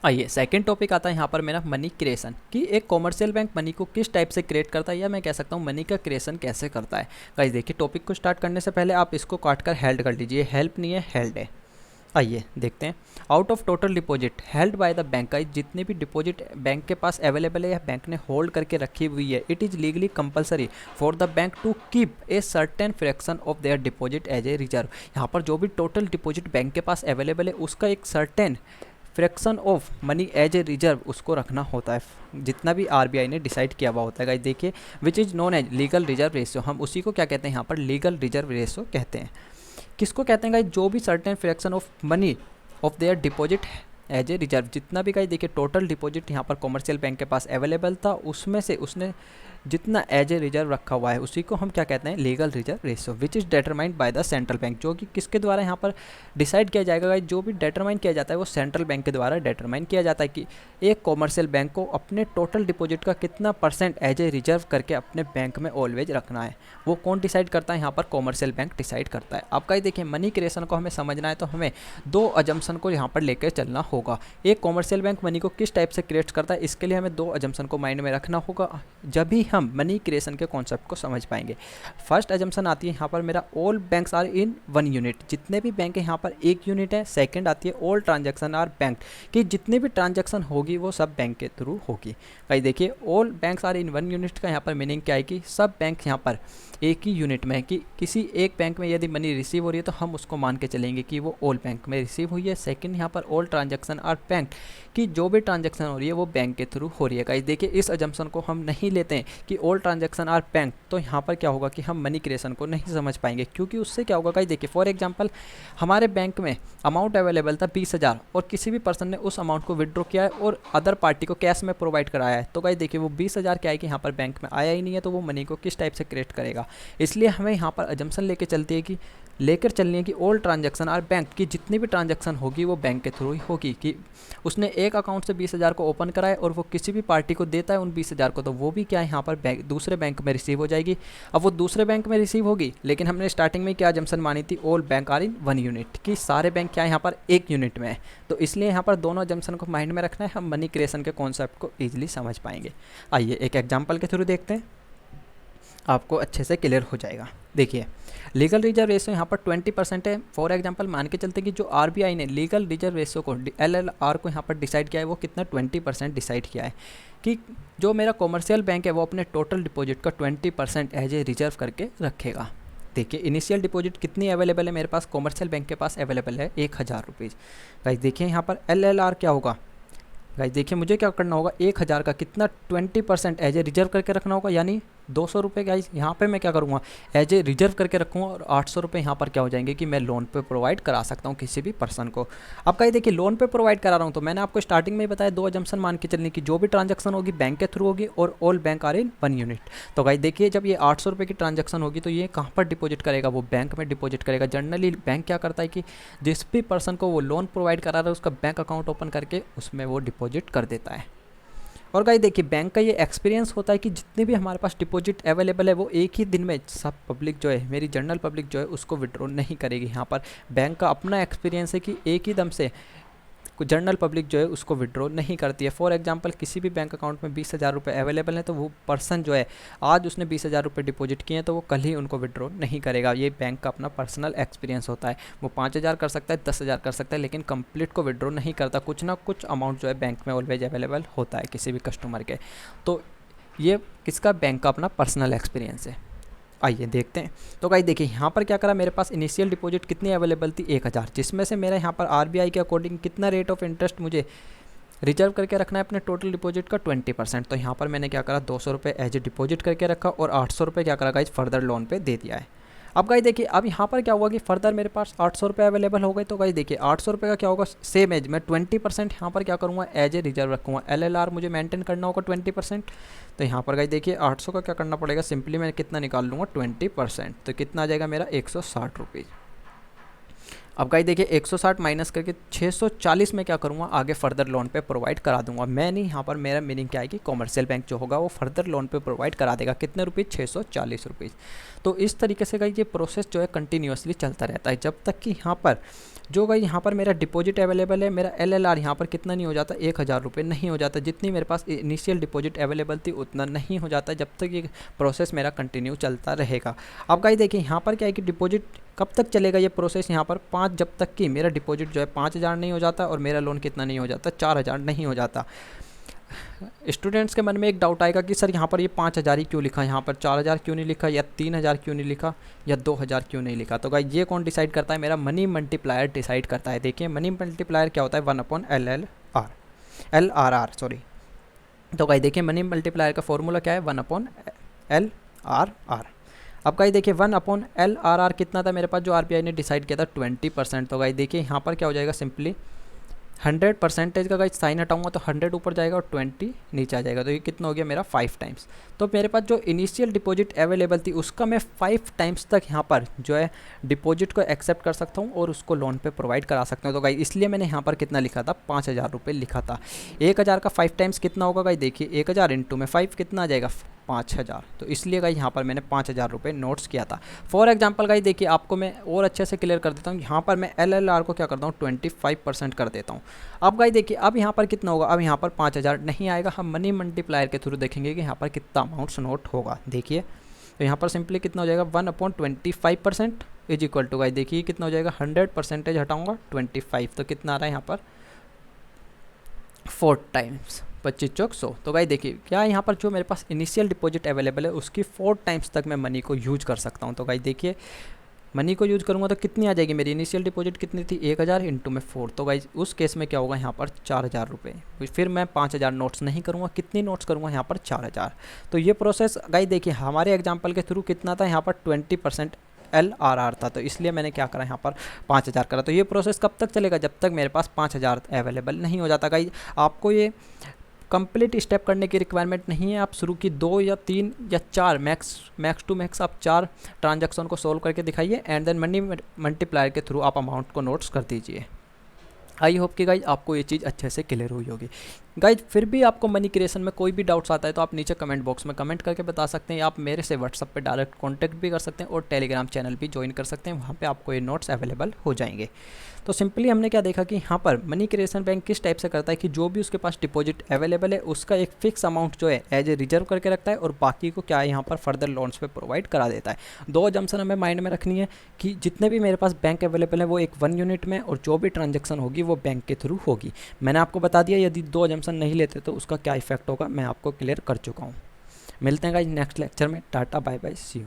आइए second topic आता है यहाँ पर मेरा मनी क्रिएशन, कि एक कॉमर्शियल बैंक मनी को किस टाइप से क्रिएट करता है, या मैं कह सकता हूँ मनी का क्रिएशन कैसे करता है। गाइस देखिए, टॉपिक को स्टार्ट करने से पहले आप इसको काट कर हेल्ड कर लीजिए, हेल्प नहीं है हेल्ड है। आइए देखते हैं। Out of total deposit held by the bank, guys जितने भी डिपॉजिट बैंक के पास अवेलेबल है या बैंक ने होल्ड करके रखी हुई है, it is legally compulsory for the bank to keep a certain fraction of their deposit as a reserve. यहाँ पर जो भी टोटल डिपॉजिट बैंक के पास अवेलेबल है उसका एक certain fraction of money as a reserve उसको रखना होता है, जितना भी आरबीआई ने डिसाइड किया हुआ होता है। गाइस देखिए, which is known as legal reserve ratio, हम उसी को क्या कहते हैं यहाँ पर, लीगल रिजर्व रेशियो कहते हैं। किसको कहते हैं गाइस, जो भी certain fraction of money of their deposit as a reserve, जितना भी गाइस देखिए टोटल डिपॉजिट यहाँ पर कॉमर्शियल बैंक के पास अवेलेबल था, उसमें से उसने जितना एज ए रिजर्व रखा हुआ है उसी को हम क्या कहते हैं, legal reserve ratio, which is determined by the central bank, जो कि किसके द्वारा यहाँ पर डिसाइड किया जाएगा गाइस, जो भी डिटरमाइन किया जाता है वो सेंट्रल बैंक के द्वारा डिटरमाइन किया जाता है कि एक कॉमर्शियल बैंक को अपने टोटल डिपॉजिट का कितना परसेंट एज ए रिजर्व करके अपने बैंक में ऑलवेज रखना है। वो कौन डिसाइड करता है, यहाँ पर कॉमर्शियल बैंक डिसाइड करता है। आपका ही देखिए, मनी क्रिएशन को हमें समझना है तो हमें दो अजम्पशन को यहाँ पर लेकर चलना होगा। एक कॉमर्शियल बैंक मनी को किस टाइप से क्रिएट करता है, इसके लिए हमें दो अजम्पशन को माइंड में रखना होगा, जब भी हम मनी क्रिएशन के कॉन्सेप्ट को समझ पाएंगे। फर्स्ट अजम्पशन आती है यहाँ पर मेरा, all banks are in one unit, जितने भी बैंक है यहाँ पर एक यूनिट है। सेकंड आती है, ऑल ट्रांजैक्शन आर बैंक, कि जितनी भी ट्रांजैक्शन होगी वो सब बैंक के थ्रू होगी। भाई देखिए, all banks are in one unit का यहाँ पर मीनिंग क्या है कि सब बैंक यहाँ पर एक ही यूनिट में है, कि किसी एक बैंक में यदि मनी रिसीव हो रही है तो हम उसको मान के चलेंगे कि वो ऑल बैंक में रिसीव हुई है। सेकंड यहाँ पर, ऑल ट्रांजैक्शन आर बैंक, कि जो भी ट्रांजैक्शन हो रही है वो बैंक के थ्रू हो रही है। गाइस देखिए, इस अजम्पशन को हम नहीं लेते हैं कि ऑल ट्रांजैक्शन आर बैंक, तो यहाँ पर क्या होगा कि हम मनी क्रिएशन को नहीं समझ पाएंगे, क्योंकि उससे क्या होगा गाइस देखिए, फॉर एग्जांपल हमारे बैंक में अमाउंट अवेलेबल था 20,000 और किसी भी पर्सन ने उस अमाउंट को विड्रॉ किया है और अदर पार्टी को कैश में प्रोवाइड कराया है, तो गाइस देखिए वो 20,000 क्या है कि यहाँ पर बैंक में आया ही नहीं है, तो वो मनी को किस टाइप से क्रिएट करेगा। इसलिए हमें यहाँ पर अजम्पशन लेकर चलनी है कि ऑल ट्रांजैक्शन आर बैंक, की जितनी भी ट्रांजैक्शन होगी वो बैंक के थ्रू ही होगी, कि उसने एक अकाउंट से 20,000 को ओपन कराए और वो किसी भी पार्टी को देता है उन 20,000 को, तो वो भी क्या है यहाँ पर दूसरे बैंक में रिसीव हो जाएगी। अब वो दूसरे बैंक में रिसीव होगी, लेकिन हमने स्टार्टिंग में क्या जम्पशन मानी थी, all bank are in one unit, कि सारे बैंक क्या है यहाँ पर एक यूनिट में है। तो इसलिए यहाँ पर दोनों जम्पशन को माइंड में रखना है, हम मनी क्रिएशन के कॉन्सेप्ट को ईजिली समझ पाएंगे। आइए एक एग्जाम्पल के थ्रू देखते हैं, आपको अच्छे से क्लियर हो जाएगा। देखिए, लीगल रिजर्व रेशियो यहाँ पर 20% है। फॉर एग्जांपल मान के चलते कि जो आरबीआई ने लीगल रिजर्व रेशियो को एलएलआर को यहाँ पर डिसाइड किया है, वो कितना 20% डिसाइड किया है, कि जो मेरा कॉमर्शियल बैंक है वो अपने टोटल डिपॉजिट का 20% एज ए रिजर्व करके रखेगा। देखिए, इनिशियल डिपॉजिट कितनी अवेलेबल है मेरे पास, कॉमर्शियल बैंक के पास अवेलेबल है 1,000 रुपीज़। गाइस देखिए यहाँ पर एलएलआर क्या होगा, गाइस देखिए मुझे क्या करना होगा, 1,000 का कितना 20% एज ए रिजर्व करके रखना होगा, यानी 200 रुपये। गाइस यहाँ पे मैं क्या करूँगा, एज ए रिजर्व करके रखूँगा और 800 रुपये यहाँ पर क्या हो जाएंगे कि मैं लोन पे प्रोवाइड करा सकता हूँ किसी भी पर्सन को। अब गाइस देखिए, लोन पे प्रोवाइड करा रहा हूँ तो मैंने आपको स्टार्टिंग में ही बताया, दो अजम्पशन मान के चलने की, जो भी ट्रांजैक्शन होगी बैंक के थ्रू होगी और all bank are in one unit. तो गाइस देखिए, जब ये 800 रुपये की ट्रांजैक्शन होगी तो ये कहाँ पर डिपॉजिट करेगा, वो बैंक में डिपॉजिट करेगा। जनरली बैंक क्या करता है कि जिस भी पर्सन को वो लोन प्रोवाइड करा रहा है उसका बैंक अकाउंट ओपन करके उसमें वो डिपॉजिट कर देता है। और गाइस देखिए, बैंक का ये एक्सपीरियंस होता है कि जितने भी हमारे पास डिपॉजिट अवेलेबल है वो एक ही दिन में सब पब्लिक जो है, मेरी जनरल पब्लिक जो है, उसको विड्रॉ नहीं करेगी। यहाँ पर बैंक का अपना एक्सपीरियंस है कि एक ही दम से जनरल पब्लिक जो है उसको विड्रॉ नहीं करती है। फॉर एग्जांपल किसी भी बैंक अकाउंट में 20,000 रुपये अवेलेबल है, तो वो पर्सन जो है आज उसने 20,000 रुपये डिपॉजिट किए हैं तो वो कल ही उनको विड्रॉ नहीं करेगा। ये बैंक का अपना पर्सनल एक्सपीरियंस होता है। वो 5,000 कर सकता है, 10,000 कर सकता है, लेकिन कंप्लीट को विड्रॉ नहीं करता। कुछ ना कुछ अमाउंट जो है बैंक में ऑलवेज अवेलेबल होता है किसी भी कस्टमर के। तो ये किसका, बैंक का अपना पर्सनल एक्सपीरियंस है। आइए देखते हैं। तो गाइस देखिए, यहाँ पर क्या करा, मेरे पास इनिशियल डिपॉजिट कितनी अवेलेबल थी, 1,000, जिसमें से मेरा यहाँ पर आरबीआई के अकॉर्डिंग कितना रेट ऑफ इंटरेस्ट मुझे रिजर्व करके रखना है अपने टोटल डिपॉजिट का, 20%। तो यहाँ पर मैंने क्या करा, 200 रुपये एज ए डिपॉजिट करके रखा और 800 रुपये क्या करा गाइस, फर्दर लोन पे दे दिया है। अब गाइस देखिए, अब यहाँ पर क्या हुआ कि फर्दर मेरे पास 800 रुपये अवेलेबल हो गए। तो गाइस देखिए, 800 रुपये का क्या होगा, सेम एज मैं 20% यहाँ पर क्या करूँगा, एज ए रिजर्व रखूँगा। एलएलआर मुझे मेंटेन करना होगा 20%। तो यहाँ पर गाइस देखिए, 800 का क्या करना पड़ेगा, सिंपली मैं कितना निकाल लूँगा, 20%। तो कितना आ जाएगा मेरा, 160 रुपीज़। अब गाइस देखिए, 160 माइनस करके 640 में क्या करूँगा, आगे फर्दर लोन पे प्रोवाइड करा दूंगा। मैं नहीं, यहाँ पर मेरा मीनिंग क्या है कि कॉमर्शियल बैंक जो होगा वो फर्दर लोन पे प्रोवाइड करा देगा। कितने रुपये, 640 रुपीज़। तो इस तरीके से गाइस ये प्रोसेस जो है कंटिन्यूसली चलता रहता है जब तक कि यहाँ पर जो गाइज यहाँ पर मेरा डिपॉजिट अवेलेबल है, मेरा LLR यहाँ पर कितना नहीं हो जाता, 1000 रुपये नहीं हो जाता। जितनी मेरे पास इनिशियल डिपॉजिट अवेलेबल थी उतना नहीं हो जाता जब तक ये प्रोसेस मेरा कंटिन्यू चलता रहेगा। अब गाइज देखिए यहाँ पर क्या है कि डिपॉजिट कब तक चलेगा ये प्रोसेस, यहाँ पर 5 जब तक कि मेरा डिपॉजिट जो है 5000 नहीं हो जाता और मेरा लोन कितना नहीं हो जाता, 4000 नहीं हो जाता। स्टूडेंट्स के मन में एक डाउट आएगा कि सर यहाँ पर ये 5000 ही क्यों लिखा, यहाँ पर 4000 क्यों नहीं लिखा, या 3000 क्यों नहीं लिखा, या 2000 क्यों नहीं लिखा। तो गाइस ये कौन डिसाइड करता है, मेरा मनी मल्टीप्लायर डिसाइड करता है। देखिए मनी मल्टीप्लायर क्या होता है, 1/LLR सॉरी। तो गाइस देखिए मनी मल्टीप्लायर का फॉर्मूला क्या है, 1/LRR। अब गाइस देखिए 1/LRR कितना था मेरे पास, जो RBI ने डिसाइड किया था 20%। तो गाइस देखिए यहाँ पर क्या हो जाएगा, सिंपली 100% का गाइस साइन हटाऊंगा तो 100 ऊपर जाएगा और 20 नीचे आ जाएगा। तो ये कितना हो गया मेरा 5 टाइम्स। तो मेरे पास जो इनिशियल डिपॉजिट अवेलेबल थी उसका मैं 5 टाइम्स तक यहाँ पर जो है डिपॉजिट को एक्सेप्ट कर सकता हूँ और उसको लोन पे प्रोवाइड करा सकता हूँ। तो गाइस इसलिए मैंने यहाँ पर कितना लिखा था, 5000 रुपये लिखा था। 1000 का 5 टाइम्स कितना होगा गाइस, देखिए 1000 इंटू में 5 कितना आ जाएगा, 5000। तो इसलिए गाइस यहाँ पर मैंने 5000 रुपये नोट्स किया था। फॉर एग्जांपल गाइस देखिए आपको मैं और अच्छे से क्लियर कर देता हूँ। यहाँ पर मैं LLR को क्या करता हूँ, 25% कर देता हूँ। अब गाइस देखिए अब यहाँ पर कितना होगा, अब यहाँ पर 5000 नहीं आएगा, हम मनी मल्टीप्लायर के थ्रू देखेंगे कि यहाँ पर कितना अमाउंट्स नोट होगा। देखिए तो यहाँ पर सिंपली कितना हो जाएगा, 1/25% इज इक्वल टू गाइस देखिए कितना हो जाएगा, 100% हटाऊँगा 25, तो कितना आ रहा है यहाँ पर 4 टाइम्स, 25 चौक 100। तो गाइस देखिए क्या यहाँ पर जो मेरे पास इनिशियल डिपॉजिट अवेलेबल है उसकी 4 टाइम्स तक मैं मनी को यूज कर सकता हूँ। तो गाइस देखिए मनी को यूज़ करूँगा तो कितनी आ जाएगी, मेरी इनिशियल डिपॉजिट कितनी थी, 1000 इंटू में 4। तो गाइज उस केस में क्या होगा, यहाँ पर 4000 रुपये। फिर मैं 5000 नोट्स नहीं करूँगा, कितनी नोट्स करूँगा, यहाँ पर 4000। तो ये प्रोसेस गाइज देखिए हमारे एग्जाम्पल के थ्रू कितना था, यहाँ पर 20% LRR था। तो इसलिए मैंने क्या करा, यहाँ पर 5000 करा। तो ये प्रोसेस कब तक चलेगा, जब तक मेरे पास 5000 अवेलेबल नहीं हो जाता। गाइज आपको ये कंप्लीट स्टेप करने की रिक्वायरमेंट नहीं है, आप शुरू की 2 या 3 या 4 मैक्स टू मैक्स आप 4 ट्रांजैक्शन को सोल्व करके दिखाइए एंड देन मनी मल्टीप्लायर के थ्रू आप अमाउंट को नोट्स कर दीजिए। आई होप कि गाइज आपको ये चीज़ अच्छे से क्लियर हुई होगी। गाइज फिर भी आपको मनी क्रिएशन में कोई भी डाउट्स आता है तो आप नीचे कमेंट बॉक्स में कमेंट करके बता सकते हैं, आप मेरे से व्हाट्सअप पे डायरेक्ट कांटेक्ट भी कर सकते हैं और टेलीग्राम चैनल भी ज्वाइन कर सकते हैं, वहाँ पे आपको ये नोट्स अवेलेबल हो जाएंगे। तो सिंपली हमने क्या देखा कि यहाँ पर मनी क्रिएशन बैंक किस टाइप से करता है कि जो भी उसके पास डिपॉजिट अवेलेबल है उसका एक फिक्स अमाउंट जो है एज ए रिजर्व करके रखता है और बाकी को क्या है यहाँ पर फर्दर लोन्स पे प्रोवाइड करा देता है। 2 जम्सन हमें माइंड में रखनी है कि जितने भी मेरे पास बैंक अवेलेबल है वो एक 1 यूनिट में, और जो भी ट्रांजेक्शन होगी वो बैंक के थ्रू होगी। मैंने आपको बता दिया यदि 2 जम्सन नहीं लेते तो उसका क्या इफेक्ट होगा, मैं आपको क्लियर कर चुका हूँ। मिलते हैं गाइस नेक्स्ट लेक्चर में, tata bye bye see you.